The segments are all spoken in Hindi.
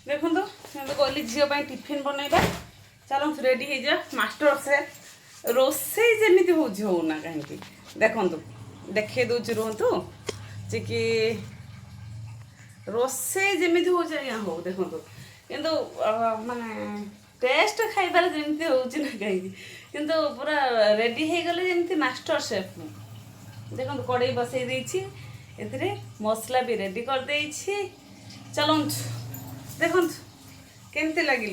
देखो कहली झील टिफिन बनइबा चलो रेडी हो जा मास्टर से रोसे जमी होना कहीं देखु देखे दूसरी रुहतु जे कि रोसे जमी हो हो देखु किंतु माने टेस्ट खाइबार जमी होना कहीं किंतु पूरा रेडी हो गले जमी मास्टर शेफ देखो कड़े बसई देती मसला भी रेडी कर देछि चलो देखु केमती लगे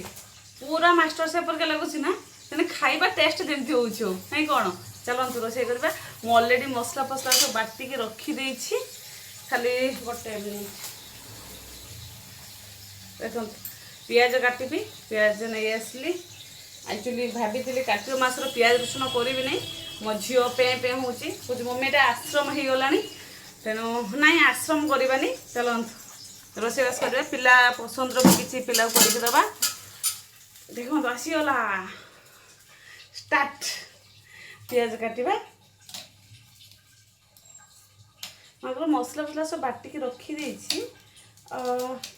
पूरा मास्टर शेफ पर लगुच ना तेने खाइबा टेस्ट जमी हो नहीं कौन चलतु रोसे करवा मु अलरेडी मसला फसला सब बाटिकी रखीदे खाली गोटे मिनिट देखो पियाज काटिबी पियाज नहीं आसली एक्चुअली भाभी कार्तिक मासर पियाज रसुण करी नहीं मो झी पे पे हूँ मम्मी एटा आश्रम हो गला तेणु ना आश्रम करवानी चलतु रोसेबास करवा पिला पसंद किसी पिला करवा देखो आसीगला स्टार्ट पियाज काटिबा मगर मसला फसला सब बाटिकी रखीदे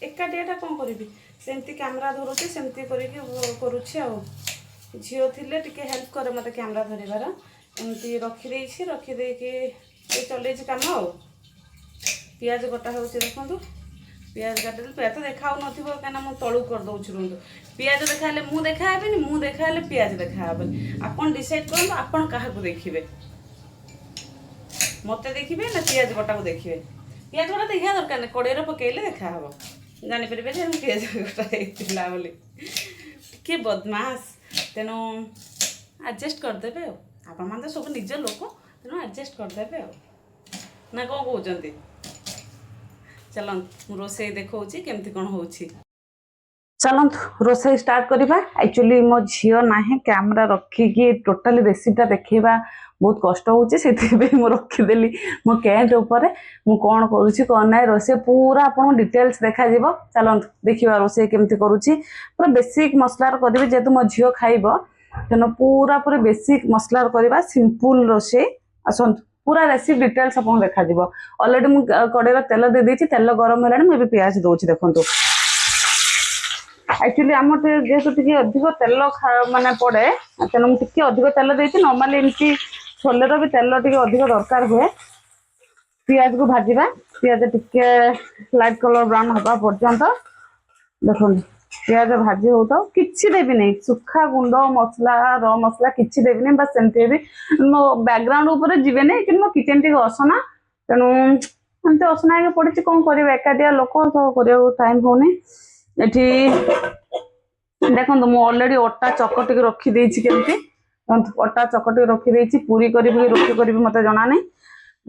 एकाटियाटा कौन करी सेमती कैमरा धरुची सेमती करुच्छे झील थिले टिके हेल्प करे मत कैमरा धरबार एमती रखीदे चल कम आ पियाज कटा हो देखो पियाज काटिदेली पियाज तो देखा कहीं मुझे तलू करदे रुहतु पियाज देखा मुझे देखाबी मुझे देखा पियाज देखाबी आपन डिसाइड करूँ आपन क्या देखिए मत देखिए ना पियाज कटा को देखिए पियाज कटा देखा दरकार नहीं कड़े पकड़े देखा हम जानीपर पियाज कटा बोली टे बदमाश तेणु आडजस्ट करदे आपण मैंने सब निज लोक तेणु आडजस्ट करदे ना कौन कहते चलत रोसे देखा केमती कौन हो चलत रोसे स्टार्ट करवा एक्चुअली मो झील ना कैमरा रखिकी टोटाली रेसिपीटा देखा बहुत कष्ट हो रखीदेली मो कैंट उपर मु कौन करुँची कौन ना रोसे पूरा आपको डिटेल्स देखा चलत देखा रोसे केमती करुँची पूरा बेसिक मसलार करी जेहेतु मो झील खाइब तेणु पूरा पूरा बेसिक मसलार करवा सिंपल रोसे आसतु पूरा रेसिपी डिटेल्स आपको देखा अलरेडी मुझे कड़े तेल दे देती तेल गरम है मुझे पियाज दूसरी देखो एक्चुअली आम जेहेतु टी अधिक तेल माने पड़े तेणु मुझे अधिक तेल देती नॉर्मली एमती छोले भी तेल टी अधिक दरकार हुए पियाज को भाजवा पियाज टिके लाइट कलर ब्राउन हवा पर्यंत देखो पियाज भाजी हो तो किसी देवी नहीं सुखा गुंड मसला र मसला किसी देवी नहीं बस सेमती भी मो बैकग्राउंड उपर जीवे नहीं कि मो किचन टी असना तेणु एमती असना पड़ी कौन कर एकाटिया लोक तो कर टाइम होनी एठी देखो मु अलरेडी अटा चकटिक रखीदे केमती अटा चकटिक रखीदे पूरी करी रोटी करी मत जना नहीं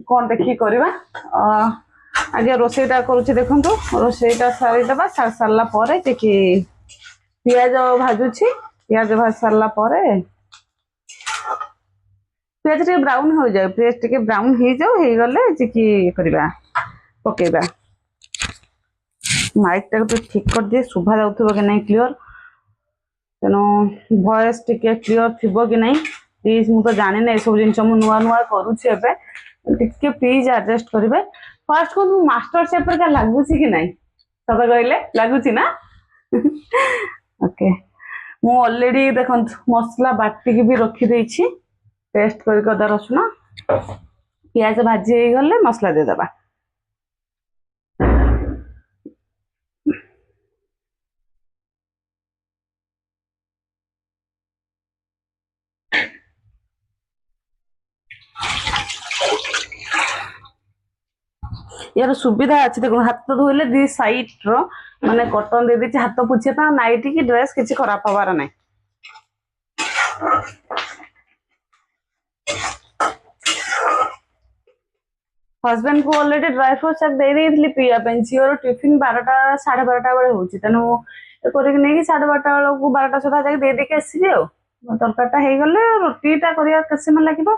कौन देखिए करवा आगे रोसेटा करुच्छे देखो रोसेटा सारीदेवा सारा पर पियाज भाजुची पियाज भाज सारा पर पियाज टे ब्राउन हो जाए पियाज टे ब्राउन हो जाए गले करवा पकेबा माइक टा ठीक कर दिए शुभा जाऊे कि नहीं क्लीयर तेणु वॉइस टिके क्लीयर थी कि नहीं प्लीज मुझे जानी ना सब जिन नुआ नुआ करुच्छे टिके प्लीज एडजस्ट करेंगे फास्ट को मास्टर शेफ पर क्या लगुच कि नहीं सत कहले लगुच ना ओके मु ऑलरेडी देखो मसला बाटिकी भी रखीदे पेस्ट कर अदा रसुण पियाज भाजी हो गले मसला देदेबा यार सुविधा अच्छी देखो हाथ धोले दी साइड रो माने कॉटन दे दी हाथ पोछे नाइटी की ड्रेस किसी खराब हबार ना हस्बैंड को ऑलरेडी ड्राई फ्रूट चक दे दी पीवाई झीवर टिफिन 12टा 12:30 बेले हो तेणु नहीं 12:30 बेलू 12टा सुधा जाके दे देके आसबि तरकारीटा हो गले रोटीटा करवा केତେ समय लगे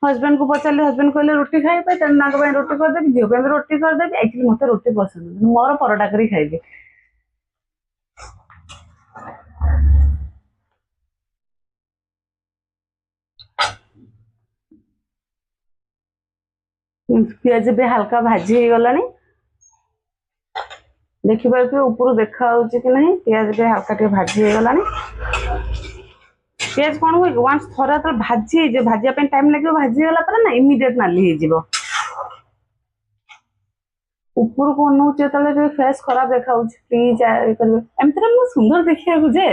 हस्बैंड को पचारे हस्बैंड कहले रोटी खाइबे तेना रोटी करदेवी झील भी रोटी करदेवी एक्चुअली मत रोटी पसंद मोर परोटा कर खाइबे पियाज भी हल्का भाजी हो गलानी देखिए ऊपर देखा कि नहीं पियाज भी हल्का टे भाजी हो गलानी पियाज कौन हुए वन्स थोड़ा तो भाजी जो भाजिया टाइम लगे भाजी गला पर ना इमिडिएट नाली हो ऊपर को अनौचे फेस खराब देखा प्लीज एमती सुंदर देखा जे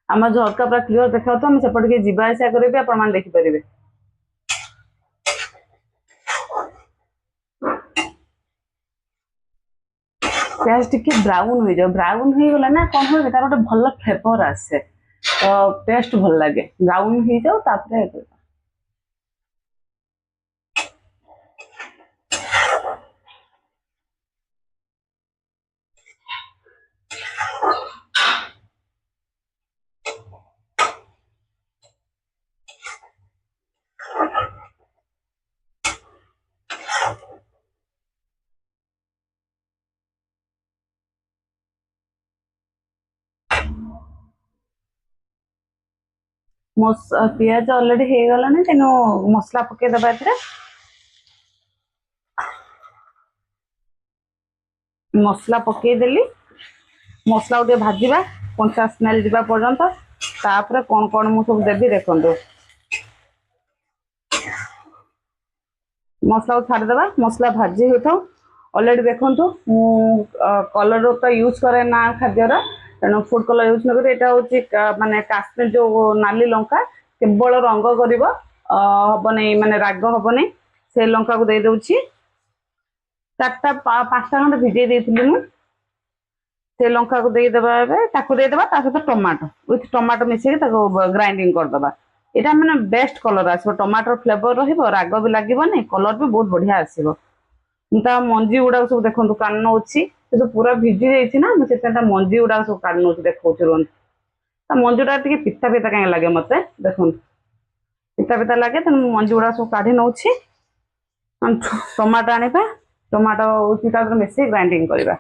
आम झरका पूरा क्लीयर देखा तो सेपटे जीवा आसा करेंगे आपण देखिपारे प्याज टिके ब्राउन हो जाए ब्राउन हो गला ना कौन हो तार गोटे भल फ्लेवर आसे तो टेस्ट भल लगे ब्राउन हो जाओ तापर पियाज ऑलरेडी हो गला तेणु मसला पकईदबा मसला पकईदेली मसला गोटे भाजवा कंचा स्मेल जावा पर्यंत तापर कौन कौन मु सब देवी देखो मसला को छाड़देवा मसला भाजी हो ऑलरेडी देखो कलर तो यूज करे ना खाद्यर तेणु फूड कलर यूज न कर यहाँ हूँ माने काश्मीर जो नाली लंका केवल रंग कर हबनी माने राग हबनी से लंका को दे दूची 4टा 5टा खंड भिजे देती से लंका को देदेबा सहित टमाटो विथ टमाटो मिसेक ग्राइंडिंग करदे यहाँ मैंने बेस्ट कलर आसो टमाटर फ्लेवर राग भी लगे कलर भी बहुत बढ़िया आसो मंजी गुड़ा सब देखो कान नौ तो पूरा भिजी जाइए ना मुझे मंजी गुड़ा सब काट नौ देखा मंजूटा टे पिता पिता कहीं लगे मत देखो पिता पिता लगे तेना मंजी गुड़ा सब काढ़ी नौ टमाटो आने टमाटो मिसे ग्राइंडिंग करवा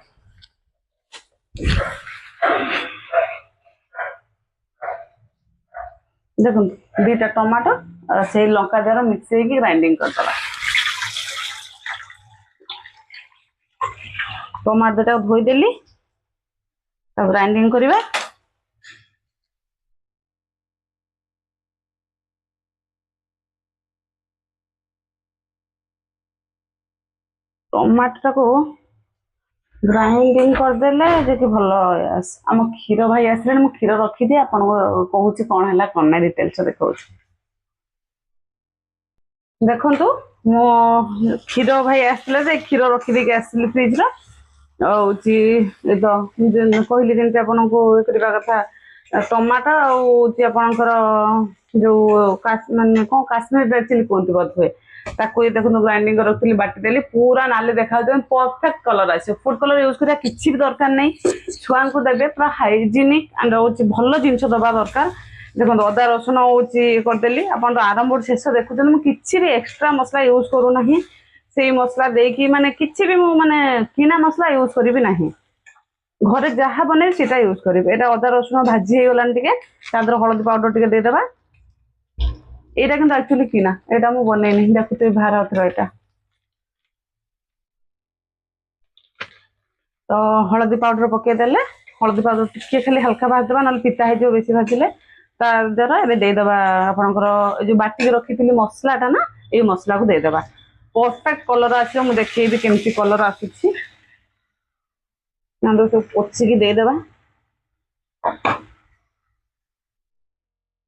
देखो 2टा टमाटो से लंका द्वारा मिक्स ग्राइंडिंग करदे टमाटो 2टा धोईदेली ग्राइंडिंग करवा टमाटो को ग्राइंडिंग करदेले जे भल आम क्षीर भाई आसले मु क्षीर रखीदे आपको कहूँ कौन है कौन ना डिटेल्स देखा देखु मो क्षीर भाई आसते क्षीर रखीदे आसली फ्रिज हूँ कहली जमी आपको करवा कथा टमाटो आपणकर जो मानने कौन काश्मीर रेड चिली कहते बोधे ताको ये देखो ग्राइंडिंग रखी बाटीदेली पूरा नाली देखा परफेक्ट कलर आस फूड कलर यूज करा किसी भी दरकार नहीं छुआ को देवे पूरा हाइजीनिक एंड हूँ भल जिन दबा दरकार देखो अदा रसुण हूँ करदेली आप आरंभ शेष देखुं किसी भी एक्सट्रा मसला यूज करूना से मसला देकी माने किसी भी माने किना मसला यूज करी ना घरे जहाँ बने सीटा यूज करें यहाँ अदा रसुण भाजी हो गलानी हलदी पाउडर टे देदेबा यहाँ कि एक्चुअली किना यहाँ मुझे बनईनी देखुते भारत यहाँ तो हलदी पाउडर पकईदेले हलदी पाउडर टी खाली हल्का भाजदेबा ना पिता हो बेसी भाजिले तार द्वारा एवं देदेबा आपंकर जो बाटी रखी मसलाटा ना ये मसला को देदेबा परफेक्ट कलर आसो मुझे देखी केमती कलर आसूसी सब पोचिकी देदेबा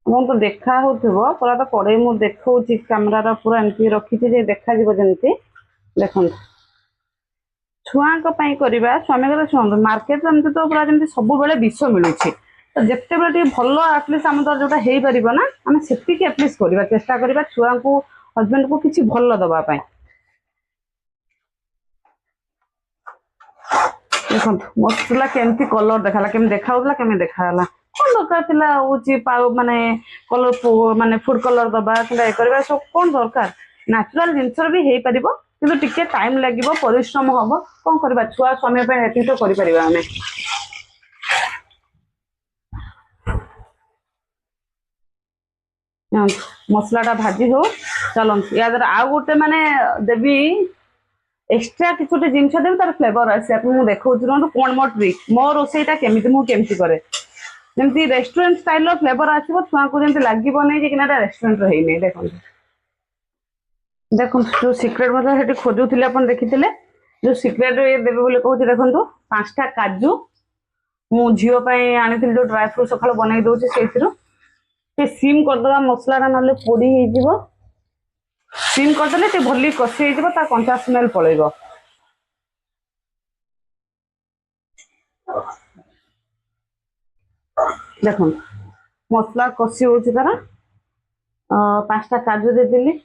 तो देखा हो पूरा तो कड़े मुझे देखा कैमेरा पूरा एमती रखी देखा जमी देखो छुआ करवा स्वामी शुणु मार्केट एमती तो पूरा जमी सब विष मिलूँ तो जिते बड़े भल आटलिस्ट आम द्वारा जोटा हो पार ना आम से एटलिस्ट करवा चेष्टा करवा छुआ को हजबैंड को किसी भल दवापाई देखो मसला केमती कलर देखा केमी देखा केमी देखा कौन दरकार थी माने कलर माने फूड कलर दबा करवा सब कौन दरकार नेचुरल जिनस भी हो पार कि टिके टाइम लगे परिश्रम हम कौन करवा छुआ समय ये तो करें मसलाटा भाजी हो चलत या द्वारा आउ गोटे माने देवी एक्सट्रा किसी गोटे जिन देवी तार फ्लेवर आसे आपको देखा कौन मो ट्रिक मो रोसईटा केमी करे जमी रेस्टोरेंट स्टाइल फ्लेवर आसो छुआ को जमी लगे नहीं कि रेस्टोरेंट है देखो देखो जो सिक्रेट मतलब खोजुले आप देखी जो सिक्रेट ये देवे बोली कहूँ देखो 5टा काजू मु झील आनी जो ड्राई फ्रूट सका बनई दूसरी से सीम करदे मसला ना पोड़ी हो सीम करदे भली कषि हो कंचा स्मेल पलैब देखो मसला कषि हो तार 5टा काजू देदेली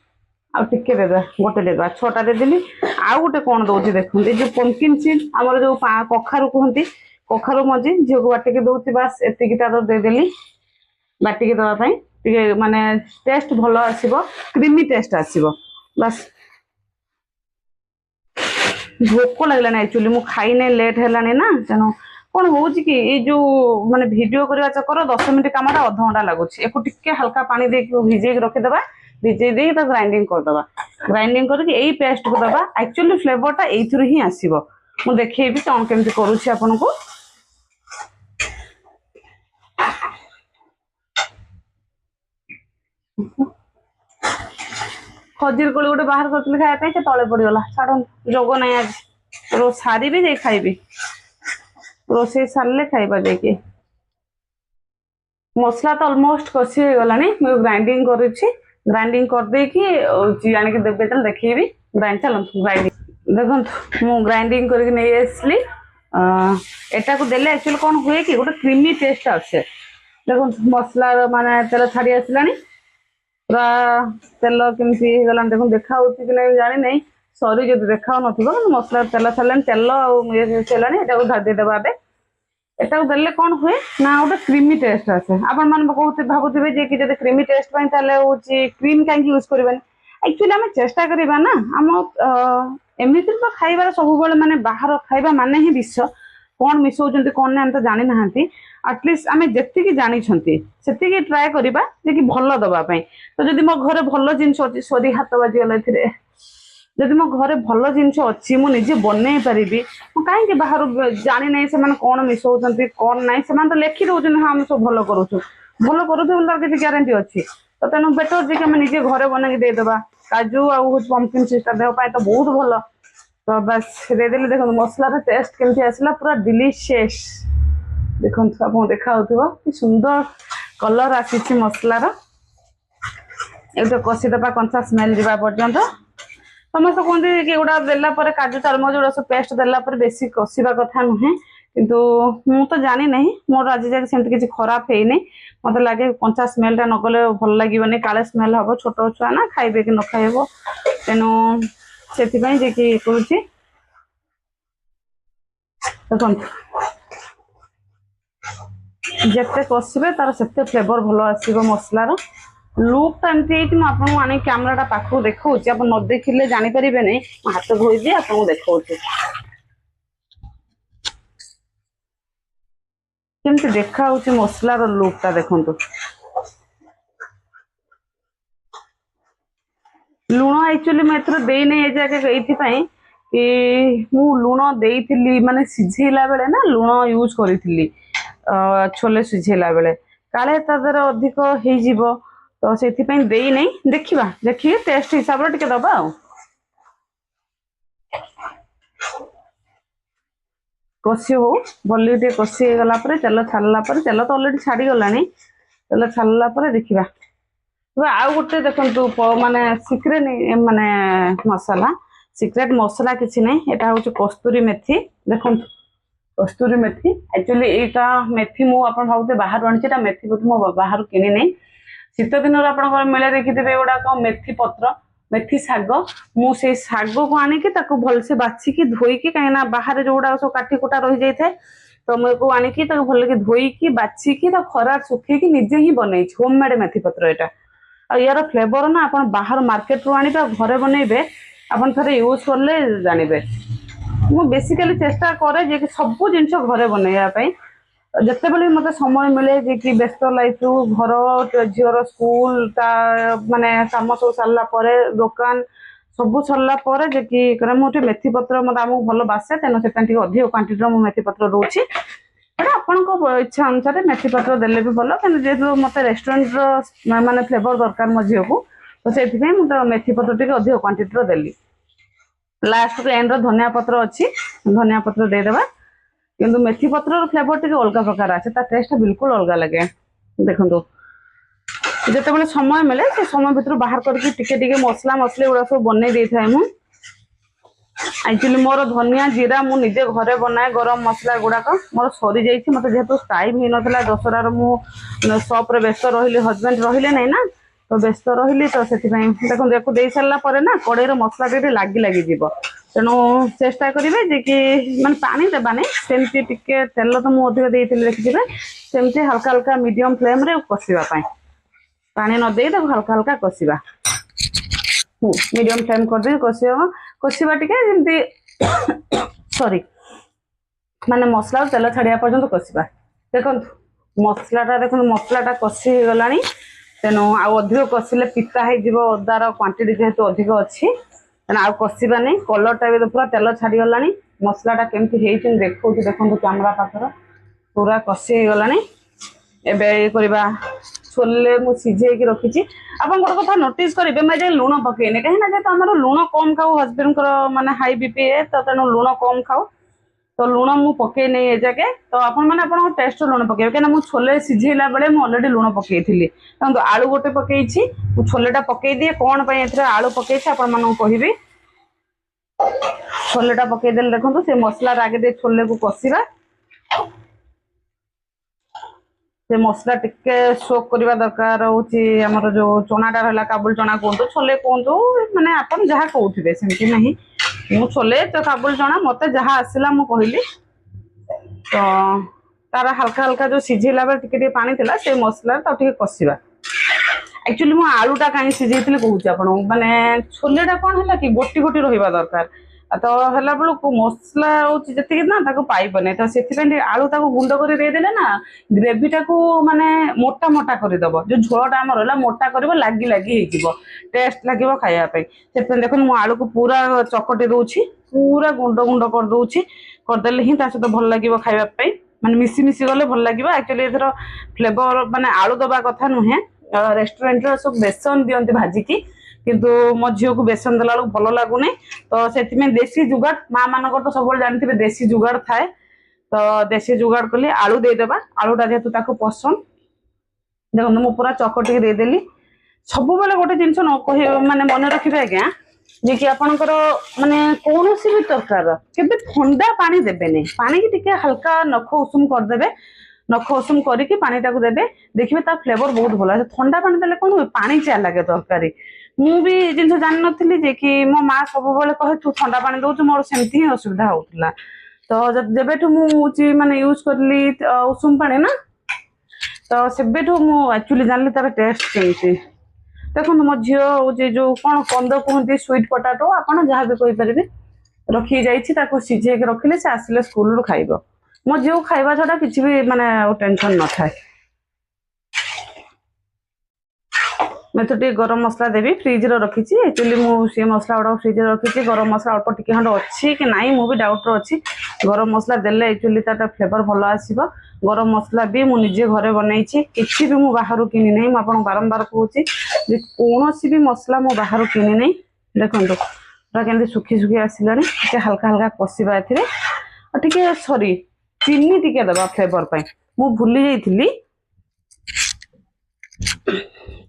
आउ टिके देदा गोटे देदा 6टा देदेली आउ गोटे कौन दौर देखो ये जो पंकिन सीड आमर जो कखारू कहती कखारू मझी झील को बाटिक दौर बास एतिकटा देदेली बाटिक दवाई माने टेस्ट भल आसो क्रीमी टेस्ट आसो बस भोक लगलानी एक्चुअली मु खाई लेट है ना तेणु कौन हो कि जो माने वीडियो करवा चक्कर 10 मिनट कम अध घंटा लगुच एक टिके हल्का पानी दे भिजे रखीदे भिजे दे ग्राइंडिंग करदे ग्राइंडिंग करके यही पेस्ट को दबा एक्चुअली फ्लेवरटा ये ही आसो मु देखी कौन केमती करुँच आपन को खजीर कोली गोटे बाहर करते खाया से तले पड़गला छाड़ जोग ना आज रो सारी भी खाइबी रोसे सारे खाइबा जाके मसला तो ऑलमोस्ट कषि हो गला ग्राइंडिंग ग्राइंडिंग करदे आनिक देवे देखी ग्राइंड चलती ग्राइंडिंग देखो मु ग्राइंडिंग करसली एटा को देले एक्चुअली कौन हुए कि गोटे क्रीमी टेस्ट आसे देखो मसला माने तेल छाड़ी आसला पूरा तेल केमती गला देखो देखा कि नहीं जानी नहीं सॉरी जो देखा मसला तेल छाड़े तेल ये धादेदेवा एटा देले कौन हुए ना गोटे क्रीमी टेस्ट आसे आपण मान भावुवे जे कि जब क्रीमी टेस्ट हूँ क्रीम कहीं यूज करवानी एक्चुअली आम चेष्टा करवा ना आम एमती तो खाइबार सब माने बाहर खाइबा माने ही विष कौन मिसौं कौन ना तो जानी ना आटलिस्ट आम जी जानी से ट्राए करवा कि भल दवापाई तो जब मो घर भल जिनस अच्छी सरी हाथ बाजीगला जदि मो घर भल जिनस अच्छी मुझे बनई पारि कहीं बाहर जानी ना से कौन मिसौं कौन ना से तो लिखि दौरान हाँ आम सब भल करूँ भल करूँ किसी ग्यारंटी अच्छी तो तेणु बेटर जे कि निजे घरे बनई देदेबा काजू आउ पंकिन सीड्स देहपाई तो बहुत भल तो बस देदेली देखो मसलार टेस्ट केमती आसला पूरा डिलीशियस देखो आप देखा कि सुंदर कलर आसी मसलार एक कषिदेवा कंचा स्मेल जावा पर्यंत समस्त कहते कि गुड़ा देला काजू चारमच गुड़ा सब पेस्ट देला बेसी कषा कथा नुहे किंतु मु तो जानी नहीं मोर आज जाए सेमती किसी खराब है नहीं मत लगे कंचा स्मेलटा नगले भल लगे काले स्मेल हम छोट छुआ ना खाइबे कि न खाइब तेणु से करुच्ची देखो जिते कषे तार से फ्लेवर भल आसो मसलार लुकटा एमती आपको आने कैमराटा पाखु देखा आप न देखिले जापर नहीं हाथ धोई दिए आपको देखा केमती देखा मसलार लुकटा देखु लुण एक्चुअली मुझे देने ये कि मु लुण देती माने सिझेला बेले ना लुण यूज करी छोले सिझेला बेले काले तादर अधिक हो तो से नहीं देखा देखिए टेस्ट हिसाब से टिके दबा कषि हो भले टे कषि गला तेल छाड़ा तेल तो अलरेडी छाड़ी गला तेल छाड़ा देखा तो आउ गोटे देखो माने सिक्रेट माने मसाला सिक्रेट मसला किसी नहीं यहाँ हूँ कस्तूरी मेथी देखो कस्तूरी मेथी एक्चुअली यहाँ मेथी मु आप भावते बाहर आनी मेथी मु बाहर किनी नहीं शीत दिन आप मिले देखिथे गुड़ाक मेथी पत्र मेथी शाग मुझे शाग को आनिकी भलसे बाछिकी धोईकी कहीं बाहर जो गुड़ा सब काटी कुटा रही जाए तो मुझे आनिकी भल धोईकी बाछिकी खरा सुखी निजे ही बनई होममेड मेथी पत्र यहाँ यार फ्लेवर ना आप बाहर मार्केट रू आने घरे बनइबे आप थे यूज करले जानवे मुझे बेसिकली चेष्टा करे जे कि सब जिन घरे बनवाई जिते बड़े मत समय मिले जे कि व्यस्त लाइफ घर झीर स्कूल माने कम सब सारा दुकान ସବୁ ସରିଲା ପରେ ଯେ କି ମୁଁ ଟିକେ ମେଥି ପତ୍ର ମତେ ଆମକୁ ଭଲ ବାସେ ତେଣୁ ସେଥିପାଇଁ ଟିକେ ଅଧିକ କ୍ୱାଣ୍ଟିଟିର ମୁଁ ମେଥି ପତ୍ର ଦଉଛି। ଏଇଟା ଆପଣଙ୍କ ଇଚ୍ଛା ଅନୁସାରେ ମେଥି ପତ୍ର ଦେଲେ ବି ଭଲ, କିନ୍ତୁ ଯେହେତୁ ମତେ ରେଷ୍ଟୁରାଣ୍ଟର ମାନେ ଫ୍ଲେଭର ଦରକାର ମୋ ଝିଅକୁ, ତ ସେଥିପାଇଁ ମୁଁ ତ ମେଥି ପତ୍ର ଟିକେ ଅଧିକ କ୍ୱାଣ୍ଟିଟିର ଦେଲି। ଲାଷ୍ଟକୁ ଏଣ୍ଡର ଧନିଆ ପତ୍ର ଅଛି, ଧନିଆ ପତ୍ର ଦେଇଦେବା। କିନ୍ତୁ ମେଥି ପତ୍ରର ଫ୍ଲେଭର ଟିକେ ଅଲଗା ପ୍ରକାର ଆସେ, ତା ଟେଷ୍ଟ ବିଲକୁଲ ଅଲଗା ଲାଗେ। ଦେଖନ୍ତୁ ଯେତେବେଳେ ସମୟ ମିଳେ ସେ ସମୟ ଭିତରୁ ବାହାର କରିକି ଟିକେ ଟିକେ ମସଲା ମସଲି ଗୁଡା ସବୁ ବନେଇ ଦେଇଥାଏ ମୁଁ। ଆକ୍ଚୁଆଲି ମୋର ଧନିଆ ଜିରା ମୁଁ ନିଜେ ଘରେ ବନାଏ, ଗରମ ମସଲା ଗୁଡାକ ମୋର ସରିଯାଇଛି। ମତେ ଯେହେତୁ ଟାଇମ ହେଇନଥିଲା, ଦଶହରାର ମୁଁ ସପରେ ବ୍ୟସ୍ତ ରହିଲି, ହଜବେଣ୍ଡ ରହିଲେ ନାଇଁ ନା, ତ ବ୍ୟସ୍ତ ରହିଲି, ତ ସେଥିପାଇଁ ଦେଖନ୍ତୁ ୟାକୁ ଦେଇ ସାରିଲା ପରେ ନା କଡେଇର ମସଲା ଟିକେ ଲାଗି ଲାଗିଯିବ। ତେଣୁ ଚେଷ୍ଟା କରିବେ ଯେ କି ମାନେ ପାଣି ଦେବାନି, ସେମିତି ଟିକେ ତେଲ ତ ମୁଁ ଅଧିକ ଦେଇଥିଲି ଦେଖିଥିବେ, ସେମିତି ହାଲକା ହାଲକା ମିଡିୟମ ଫ୍ଲେମରେ କଷିବା ପାଇଁ, ପାଣି ନ ଦେଇ ତାକୁ ହାଲକା ହାଲକା କଷିବା। ମିଡିୟମ ଫ୍ଲେମ କରିଦେଇ କଷିବା ଟିକେ ଯେମିତି ସରି ମାନେ ମସଲା ତେଲ ଛାଡିବା ପର୍ଯ୍ୟନ୍ତ କଷିବା। ଦେଖନ୍ତୁ ମସଲାଟା କଷି ହେଇଗଲାଣି, ତେଣୁ ଆଉ ଅଧିକ କଷିଲେ ପିତା ହେଇଯିବ, ଅଦାର କ୍ୱାଣ୍ଟିଟି ଯେହେତୁ ଅଧିକ ଅଛି, ତେଣୁ ଆଉ କଷିବାନି। କଲରଟା ବି ପୁରା ତେଲ ଛାଡିଗଲାଣି, ମସଲାଟା କେମିତି ହେଇଛି ମୁଁ ଦେଖଉଛି, ଦେଖନ୍ତୁ କ୍ୟାମେରା ପାଖରେ ପୁରା କଷି ହେଇଗଲାଣି। ଏବେ ଇଏ କରିବା, ଛୋଲେ ମୁଁ ସିଝେଇକି ରଖିଛି। ଆପଣ ଗୋଟେ କଥା ନୋଟିସ୍ କରିବେ, ମୁଁ ଆଜି ଲୁଣ ପକେଇନି, କାହିଁକିନା ଯେହେତୁ ଆମର ଲୁଣ କମ ଖାଉ, ହଜବେଣ୍ଡଙ୍କର ମାନେ ହାଇ ବିପି, ତ ତେଣୁ ଲୁଣ କମ ଖାଉ, ତ ଲୁଣ ମୁଁ ପକେଇ ନେଇ ଏ ଯାକେ। ତ ଆପଣମାନେ ଆପଣଙ୍କ ଟେଷ୍ଟର ଲୁଣ ପକେଇବେ, କାହିଁକିନା ମୁଁ ଛୋଲେ ସିଝେଇଲା ବେଳେ ମୁଁ ଅଲରେଡି ଲୁଣ ପକେଇଥିଲି। ଦେଖନ୍ତୁ ଆଳୁ ଗୋଟେ ପକେଇଛି, ମୁଁ ଛୋଲେଟା ପକେଇଦିଏ, କଣ ପାଇଁ ଏଥିରେ ଆଳୁ ପକେଇଛି ଆପଣମାନଙ୍କୁ କହିବି। ଛୋଲେଟା ପକେଇଦେଲେ, ଦେଖନ୍ତୁ ସେ ମସଲାରେ ଆଗେ ଦେଇ ଛୋଲେକୁ କଷିବା। ସେ ମସଲା ଟିକେ ସୋକ୍ କରିବା ଦରକାର ହଉଛି। ଆମର ଯୋଉ ଚଣାଟା ରହିଲା, କାବୁଲ ଚଣା କୁହନ୍ତୁ, ଛୋଲେ କୁହନ୍ତୁ, ମାନେ ଆପଣ ଯାହା କହୁଥିବେ, ସେମିତି ନାହିଁ। ମୁଁ ଛୋଲେ ତ କାବୁଲ ଚଣା ମତେ ଯାହା ଆସିଲା ମୁଁ କହିଲି। ତ ତାର ହାଲକା ହାଲକା ଯୋଉ ସିଝେଇଲା ବେଳେ ଟିକେ ଟିକେ ପାଣି ଥିଲା, ସେ ମସଲାରେ ତାକୁ ଟିକେ କଷିବା। ଆକ୍ଚୁଆଲି ମୁଁ ଆଳୁଟା କାହିଁ ସିଝେଇଥିଲି କହୁଛି ଆପଣଙ୍କୁ, ମାନେ ଛୋଲେଟା କଣ ହେଲା କି ଗୋଟି ଗୋଟି ରହିବା ଦରକାର, ତ ହେଲା ବେଳକୁ ମସଲା ହଉଛି ଯେତିକି ନା ତାକୁ ପାଇବନି, ତ ସେଥିପାଇଁ ଟିକେ ଆଳୁ ତାକୁ ଗୁଣ୍ଡ କରି ଦେଇଦେଲେ ନା ଗ୍ରେଭିଟାକୁ ମାନେ ମୋଟା ମୋଟା କରିଦବ, ଯୋଉ ଝୋଳଟା ଆମର ହେଲା ମୋଟା କରିବ, ଲାଗି ଲାଗି ହେଇଯିବ, ଟେଷ୍ଟ ଲାଗିବ ଖାଇବା ପାଇଁ। ସେଥିପାଇଁ ଦେଖନ୍ତୁ ମୁଁ ଆଳୁକୁ ପୁରା ଚକଟି ଦଉଛି, ପୁରା ଗୁଣ୍ଡ ଗୁଣ୍ଡ କରିଦଉଛି, କରିଦେଲେ ହିଁ ତା ସହିତ ଭଲ ଲାଗିବ ଖାଇବା ପାଇଁ, ମାନେ ମିଶି ମିଶି ଗଲେ ଭଲ ଲାଗିବ। ଆକ୍ଚୁଆଲି ଏଥର ଫ୍ଲେଭର ମାନେ ଆଳୁ ଦବା କଥା ନୁହେଁ, ରେଷ୍ଟୁରାଣ୍ଟରେ ସବୁ ବେସନ ଦିଅନ୍ତି ଭାଜିକି, କିନ୍ତୁ ମୋ ଝିଅକୁ ବେସନ ଦେଲା ବେଳକୁ ଭଲ ଲାଗୁନି, ତ ସେଥିପାଇଁ ଦେଶୀ ଯୁଗାଡ, ମା ମାନଙ୍କର ତ ସବୁବେଳେ ଜାଣିଥିବେ ଦେଶୀ ଯୁଗାଡ ଥାଏ, ତ ଦେଶୀ ଯୁଗାଡ କଲି ଆଳୁ ଦେଇଦେବା। ଆଳୁଟା ଯେହେତୁ ତାକୁ ପସନ୍ଦ, ଦେଖନ୍ତୁ ମୁଁ ପୁରା ଚକଟିକି ଦେଇଦେଲି। ସବୁବେଳେ ଗୋଟେ ଜିନିଷ ନ କହି ମାନେ ମନେ ରଖିବେ ଆଜ୍ଞା, ଯେ କି ଆପଣଙ୍କର ମାନେ କୌଣସି ବି ତରକାରୀର କେବେ ଥଣ୍ଡା ପାଣି ଦେବେନି, ପାଣିକି ଟିକେ ହାଲକା ନଖ ଉଷୁମ କରିଦେବେ, ନଖ ଉଷୁମ କରିକି ପାଣିଟାକୁ ଦେବେ, ଦେଖିବେ ତା ଫ୍ଲେଭର ବହୁତ ଭଲ ଆସେ। ଥଣ୍ଡା ପାଣି ଦେଲେ କଣ ହୁଏ, ପାଣି ଚିଆ ଲାଗେ ତରକାରୀ। ମୁଁ ବି ଜିନିଷ ଜାଣିନଥିଲି ଯେ କି ମୋ ମା ସବୁବେଳେ କହେ ତୁ ଥଣ୍ଡା ପାଣି ଦଉଛୁ, ମୋର ସେମିତି ହିଁ ଅସୁବିଧା ହଉଥିଲା। ତ ଯେବେଠୁ ମୁଁ ହଉଛି ମାନେ ୟୁଜ କରିଲି ଉଷୁମ ପାଣି ନା, ତ ସେବେଠୁ ମୁଁ ଆକ୍ଚୁଆଲି ଜାଣିଲି ତାର ଟେଷ୍ଟ କେମିତି। ଦେଖନ୍ତୁ ମୋ ଝିଅ ହଉଛି ଯୋଉ କଣ କନ୍ଦ କୁହନ୍ତି, ସୁଇଟ ପଟାଟୋ ଆପଣ ଯାହା ବି କହିପାରିବେ, ରଖି ଯାଇଛି, ତାକୁ ସିଝେଇକି ରଖିଲେ ସେ ଆସିଲେ ସ୍କୁଲରୁ ଖାଇବ। ମୋ ଝିଅକୁ ଖାଇବା ଛଡା କିଛି ବି ମାନେ ଟେନସନ ନଥାଏ। ମୁଁ ଏଥର ଟିକେ ଗରମ ମସଲା ଦେବି, ଫ୍ରିଜରେ ରଖିଛି। ଆକ୍ଚୁଆଲି ମୁଁ ସେ ମସଲା ଗୁଡାକ ଫ୍ରିଜରେ ରଖିଛି, ଗରମ ମସଲା ଅଳ୍ପ ଟିକେ ଖଣ୍ଡ ଅଛି କି ନାହିଁ ମୁଁ ବି ଡାଉଟରେ ଅଛି। ଗରମ ମସଲା ଦେଲେ ଆକ୍ଚୁଆଲି ତାର ଫ୍ଲେଭର ଭଲ ଆସିବ। ଗରମ ମସଲା ବି ମୁଁ ନିଜେ ଘରେ ବନେଇଛି, କିଛି ବି ମୁଁ ବାହାରୁ କିଣି ନାହିଁ। ମୁଁ ଆପଣଙ୍କୁ ବାରମ୍ବାର କହୁଛି ଯେ କୌଣସି ବି ମସଲା ମୁଁ ବାହାରୁ କିଣି ନାହିଁ। ଦେଖନ୍ତୁ ପୁରା କେମିତି ଶୁଖି ଶୁଖି ଆସିଲାଣି, ଟିକେ ହାଲକା ହାଲକା କଷିବା ଏଥିରେ, ଆଉ ଟିକେ ସରି ଚିନି ଟିକେ ଦେବା ଫ୍ଲେଭର ପାଇଁ, ମୁଁ ଭୁଲି ଯାଇଥିଲି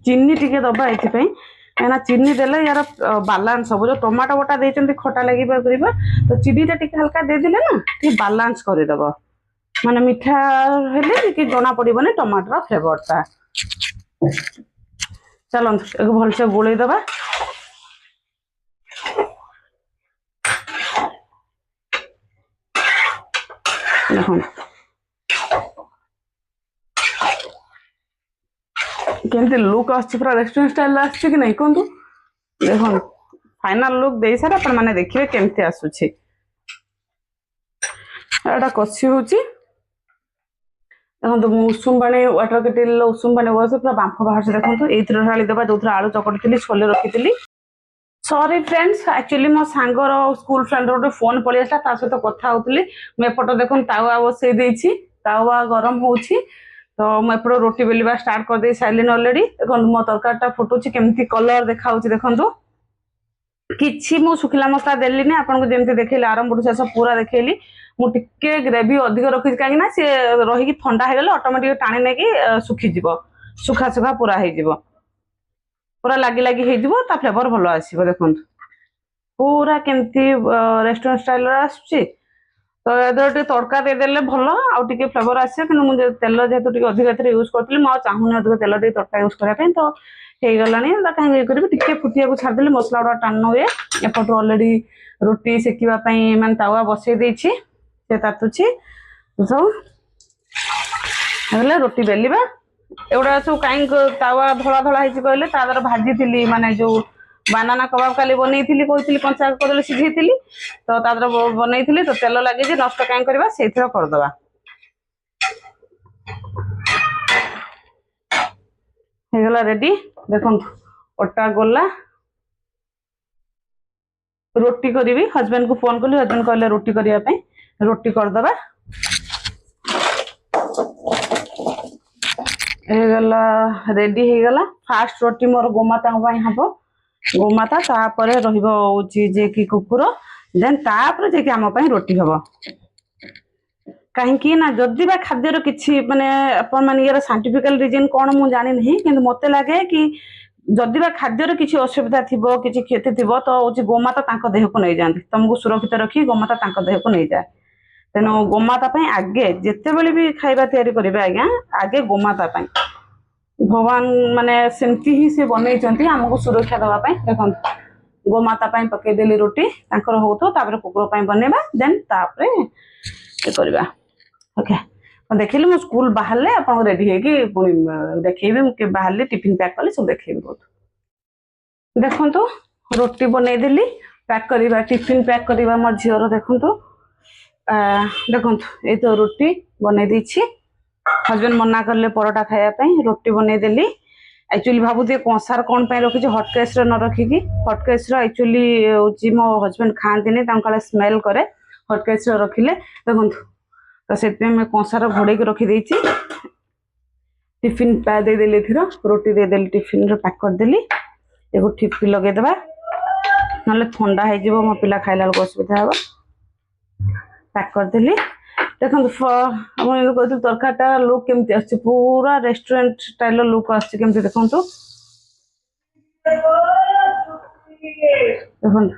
ଚିନି ଟିକେ ଦବା ଏଥିପାଇଁ, କାହିଁକିନା ଚିନି ଦେଲେ ୟାର ବାଲାନ୍ସ ହବ। ଯୋଉ ଟମାଟୋ ବଟା ଦେଇଛନ୍ତି ଖଟା ଲାଗିବା କରିବା, ତ ଚିନିଟା ଟିକେ ହାଲକା ଦେଇଦେଲେ ନା ଟିକେ ବାଲାନ୍ସ କରିଦବ, ମାନେ ମିଠା ହେଲେ କି ଜଣା ପଡିବନି ଟମାଟୋର ଫ୍ଲେଭରଟା। ଚାଲନ୍ତୁ ଏକୁ ଭଲସେ ଗୋଳେଇ ଦବା। ଦେଖନ୍ତୁ କେମିତି ଲୁକ୍ ଆସୁଛି, ପୁରା ରେଷ୍ଟୁରାଣ୍ଟ ଷ୍ଟାଇଲ ଆସୁଛି କି ନାଇଁ କୁହନ୍ତୁ। ଦେଖନ୍ତୁ ଫାଇନାଲ ଲୁକ୍ ଦେଇ ସାରା ଆପଣ ମାନେ ଦେଖିବେ କେମିତି ଆସୁଛି। ଏଟା କଷି ହଉଛି, ଦେଖନ୍ତୁ ମୁଁ ଉଷୁମ ପାଣି ୱାଟର କେଟିଲ ଉଷୁମ ପାଣି ବସେ ପୁରା ବାମ୍ଫ ବାହାରୁଛି। ଦେଖନ୍ତୁ ଏଇଥିରେ ଢାଳି ଦେବା ଯୋଉଥିରେ ଆଳୁ ଚକଟିଥିଲି, ଛୋଲେ ରଖିଥିଲି। सॉरी फ्रेंड्स, एक्चुअली मो सांगर स्कूल फ्रेंड गोटे फोन पलि आसला ता सहित कथा होतली। मैं एपट देखुन तावा बसई देछि, तावा गरम होछि तो मैं एपट रोटी बेलिबा स्टार्ट कर दे साइलिन ऑलरेडी। देखो मो तरकारीटा फुटुछि केमती कलर देखाउछि देखंतु। किछि मु सुखिला मसला देलिनी, आपन को जेमती देखैली आरंभ शेष पूरा देखैली। मु टिके ग्रेवी अधिक रखिछि काहे ना से रही कि ठंडा हे गेले ऑटोमेटिक टाणी ने कि सुखी जिवो, सुखा सुखा पूरा हे जिवो, पूरा लागी लागी हे जिवो, ता फ्लेवर भलो आसीबो। देखंतु पूरा केमती रेस्टोरेंट स्टाइल आसुछि। तो एदर टे तड़का दे देले भलो आ टिके फ्लेवर आसे, किनु मु तेल जेहेतु टिके अधिक एथरे यूज करतली, मु चाहुनी अधिक तेल दे तड़का यूज करा पे। तो हे गलानी ता काहे करबी टिके फुटिया को छाड़ देले मसला उडा टान हुए। एपट ऑलरेडी रोटी सेकिबा पई मान तावा बसई देछि, से तातुछि तो हेले रोटी बेलिबा। एवडा सब काई तावा धोला धोला हिची कहले तादर भाजी थिली, माने जो बानाना कबाब काली बनैथिली कहथिली कंचा कदले सिझैथिली, तो तादर बनैथिली तो तेल लागि जे नष्ट काई करबा सेथिर कर दबा। हे गला रेडी। देखो ओटा गोला रोटी करी। हस्बैंड को फोन कली, हस्बैंड कहले रोटी करिया पे, रोटी कर दबा। हे गला रेडी हे गला। फास्ट रोटी मोर गोमाता पई हबो, गोमाता तापरे रहिबो होची जे कि कुकुर, देन तापरे जे कि हम पई रोटी हबो। कहीं ना जदि बा खाद्यर किछि माने अपन मान यार साइंटिफिकल रीजन कोन मु जानि नहीं, किंतु मते लागे कि जदि बा खाद्यर किछि असुविधा थिबो, किछि क्षति थिबो, तो होची गोमाता तांको देह को नै जांती, तुमको सुरक्षित रखी गोमाता तांको देह को नै जाय। तेनो गोमाता पई आगे जेते बेले भी खाइबा तयारी करिबे आज्ञा, आगे गोमाता पई भगवान माने सेमती ही से बनै चंती हमको सुरक्षा दवा पई। देखन गोमाता पई पके देली रोटी तांकर होतो, तापर कुकुर पई बनेबा, देन तापरे ए करबा। ओके देखिली मो स्कूल बाहरले अपन रेडी है कि देखिबे मु के बाहरले टिफिन पैक कले सब देखिबे। बहुत देखंतु रोटी बनै देली, पैक करबा टिफिन पैक करबा मोर झियर। देखंतु देखंतु ए तो रोटी बनै दैछि। हस्बैंड मना करले परोटा खाया पे, रोटी बनै देली। एक्चुअली भाबु दे कंसार कोन पे रखि हॉटकेस रे न रखि कि हॉटकेस रे एक्चुअली होची मो हस्बैंड खांती ने, तांकाले स्मेल करे हॉटकेस रे रखिले। देखंतु तो सेते में कंसार घोड़े के रखी देछि। टिफिन पा दे देली, थिरो रोटी दे देली टिफिन रे पैक कर देली। एगो टिफिन लगे देबा नले ठंडा हे जिवो, मो पिला खाइला को असुविधा हो। पैक कर देली। देखंतु हम कहते तरकारीटा लुक केमती आछि, पूरा रेस्टोरेंट स्टाइल लुक आछि केमती देखंतु। देखंतु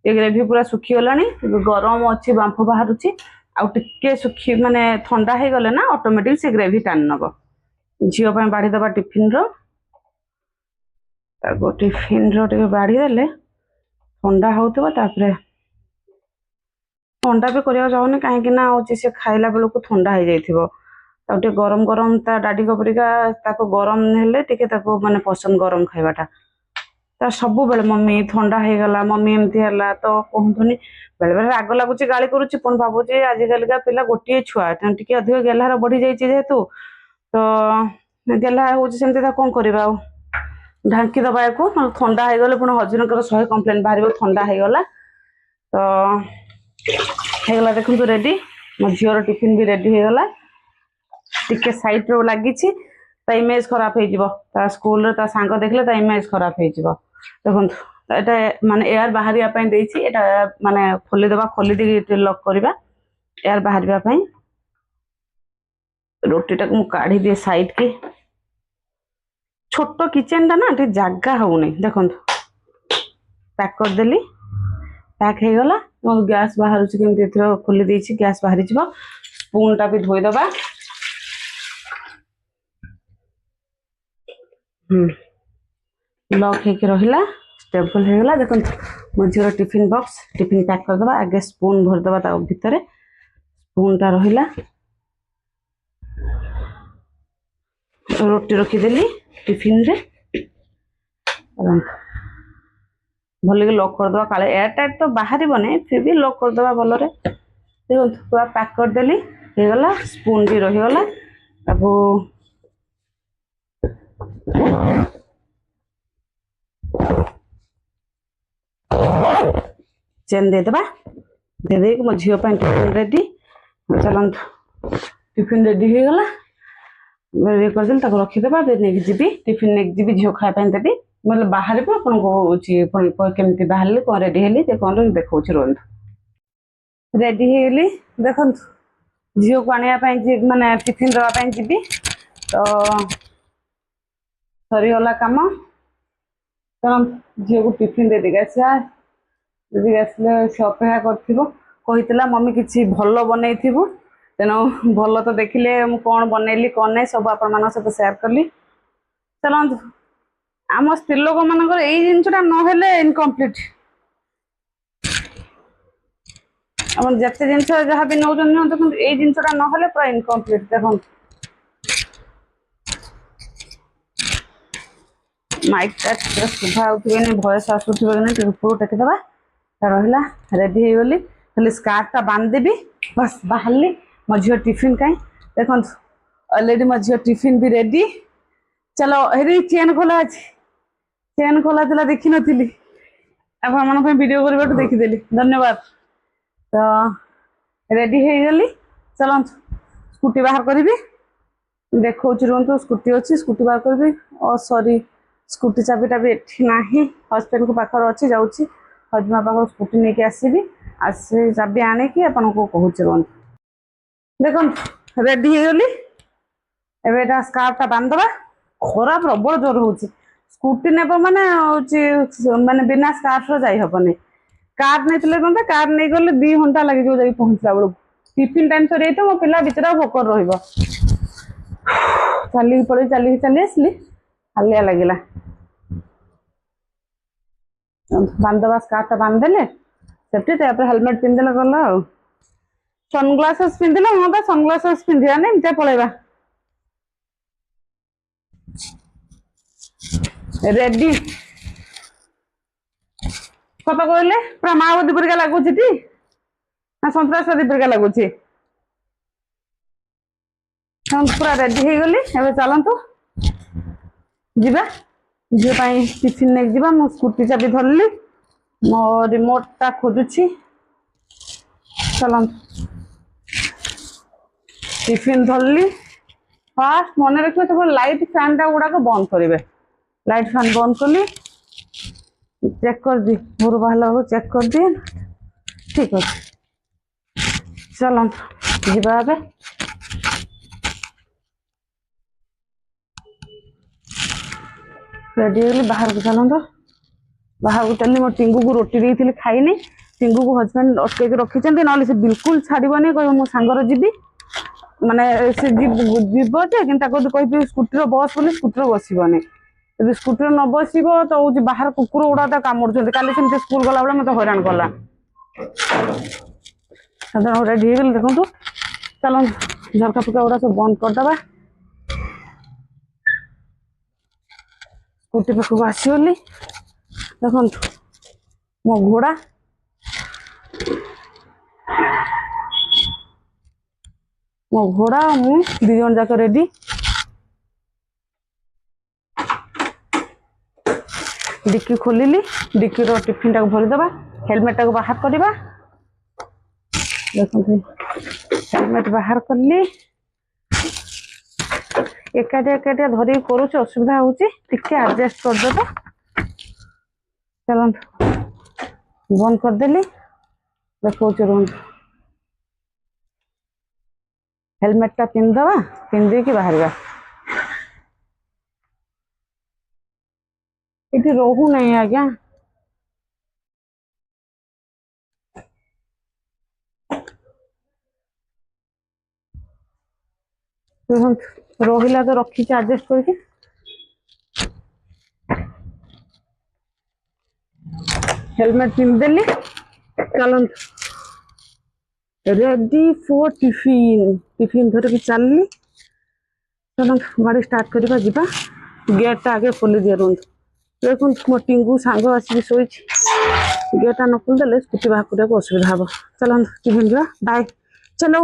ये ग्रेवी पूरा सुखी गलानी, गरम अछि, बांफ बाहरुछि। आ टिके सुखी माने ठंडा हे गले ना ऑटोमेटिक से ग्रेवी टान नबो। झियो पय बाढी दबा टिफिन रो, ताको टिफिन रो टिके बाढी देले ठंडा होतबो। तापरे ठंडा भी करिया जाउनी काहे ना होची से खाइला बेल को ठंडा हे जाइथिबो। ता गरम गरम ता डाडी कपरिका ताको गरम हेले टिके ताको माने पसंद गरम खाइबाटा। ता सब बेले मम्मी ठंडा हे गला, मम्मी एमती हला, तो कहंतुनी बेले बेले राग लागुची, गाली करूची, पण भाबुची आज काली का पिला गोटिए छुआ टिके अधिक गेलहार बढ़ी जाइची जेहेतु, तो गेला होची सेमती ता कोन करबा। ढांकी दबा को ठंडा हे गले, पण हजनकर 100 कंप्लेंट बाहरिबो ठंडा हे गला। तो हे गला देखंतु रेडी। मो झियर टिफिन भी रेडी हे गला। टिके साइड रो लागिची, ता इमेज खराब हे जिवो, ता स्कूल रे ता सांग देखले ता इमेज खराब हे जिवो। देखंतु एटा माने एयर बाहरिया पई देछि, एटा माने खोली देबा, खोली दे लॉक करबा एयर बाहरिबा पई। रोटीटा को काढी दे साइड के, छोटो किचन टा ना टे जागा होउनी। देखंतु पैक कर देली, पैक हे गला। गैस बाहर केमती खोली देछि, गैस बाहरी जिवो। स्पून टा भी धोई दबा। लॉक हे के रहिला, स्टेबल हे गला। देखंतु मझिर टिफिन बॉक्स, टिफिन पैक कर दबा। आगे स्पून भर दबा ता भीतर, स्पून टा रहिला। रोटी रखी देली टिफिन रे, भल के लॉक कर दबा। काले एयर टाइट तो बाहरी बने, फिर भी लॉक कर दबा भल रे। देखो पूरा पैक कर देली, हे गला। स्पून भी रही गला। ताको चेन देदेबा दे मो झील टिफिन रेडी चलत टिफिन रेडी हो गला रेडी करदेल रखीदेबा नहीं जी टिफिन नहीं जी झील खावाई देवी मतलब बाहर भी आपको केमती बाहर कौन रेडी हेली कौन देखा रुहतु रेडी होगली देख झील को आने माने टिफिन दवाई जी तो सरीगला कम चल झील को टिफिन दे देगा दे आसले से अपेक्षा कर मम्मी किसी भल बनई तेणु भल तो देखिले कौन बनैली कौन नहीं सब आपण सहित सेयार कली चलतु आम स्त्री लोक मान जिनसा ना इनकम्प्लीट आम जिते जिन जहाँ भी नौ कि जिनसा ना पूरा इनकम्प्लीट देख माइक शुभा भयस आसुवे ऊपर टेकीदे रहा रेडी हो गली खाली स्कार्टा बांधदेवी बस बाहर मो झील टिफिन कहीं देख अलरेडी मो झील टिफिन भी रेडी चलो हेरी चेन खोला अच्छे चेन खोला था देखी नी आपण वीडियो करने देखीदेली धन्यवाद तो रेडी हो गली चल स्कूटी बाहर करी देखा रुहतु स्कूटी अच्छी स्कूटी बाहर करी सॉरी स्कूटी चाबीटा भी एठी नाही हस्बैंड को पाखर अच्छी जाऊँगी हजबैंड पाख स्कूटी नहीं आसबि आसे चाबी आनिकी आपन को कहूँ रुहतु देख रेडी हो गली एवं स्कार्फटा बांधवा खरा प्रबल जोर हो स्कूटी नेब माने माने बिना स्कार्फ जाई हबनी कार नहीं कार नहीं गले 2 घंटा लगे जाई पहुंचला बेलू टिफिन टाइम सरी तो मो पिला बिचरा भोकर रहिबो चली पड़ी चली आसली हालिया लगिला बांधवा स्कार्फटा बांधदेले सेफ्टी हेलमेट पिंधले गला सनग्लासेस पिंधले हाँ तो सनग्लासेस पिंधिया नहीं एमती पलैबा रेडी कत कहले पूरा माओवादी परिका लगुच ना सन्त्रासवादी परिका लगुच पूरा रेडी हो गली एवं चलतु जीवा झील टिफिन नहीं जीवा मो स्कूटी चाबी धरली मो रिमोटा खोजुची चलतु टिफिन धरली फास्ट मन रखिए सब लाइट फैन टा गुड़ाक बंद करेंगे लाइट फैन बंद कली चेक कर दी घर बाहर चेक कर दिए ठीक अच्छे चल जीवा रेडी होगी बाहर को चलत बाहर को चलनी मो टिंगू को रोटी देती खाईनी टिंगू को हजबैंड अटक रखी ना से बिल्कुल छाड़बनी कह मो सांगर जीवी माने से जीव जे कह स्कूटर बस बोली स्कूटर बसबनी यदि स्कूटर न बस तो हूँ बाहर कुकुर गुड़ा कामुड़ काली सेमती स्कूल गला बेले मत हैरान कला रेडी हो गली देखो चल झरका फुका गुड़ा सब बंद करदे स्कूटी पाखक आसगली देख मो घोड़ा मो घोड़ा मु 2 जन जाक रेडी डिक्की खोलिली डिक्की रो टिफिन टाक भरीदबा हेलमेट टाक बाहर करवा देखो हेलमेट बाहर कली एकाटिया एकाटिया धरिक करुच असुविधा होची एडजस्ट करदे चल बंद करदेली देखो रुहतु हेलमेट टा पिंधवा पिंधे कि बाहर ये रोहू नहीं आज्ञा रहा तो रखी एडजस्ट करके हेलमेट पिंधदेली चलत रेडी फॉर टिफिन टिफिन धरिकी चलनी चल गाड़ी स्टार्ट करवा जीवा गेटा आगे खोली दिए रुहतु देखो मो टिंगू सांग आसिक शोई गेटा न खोलदेले स्कूटी बाहर करने असुविधा हम चल टिफिन जा बाय चलो।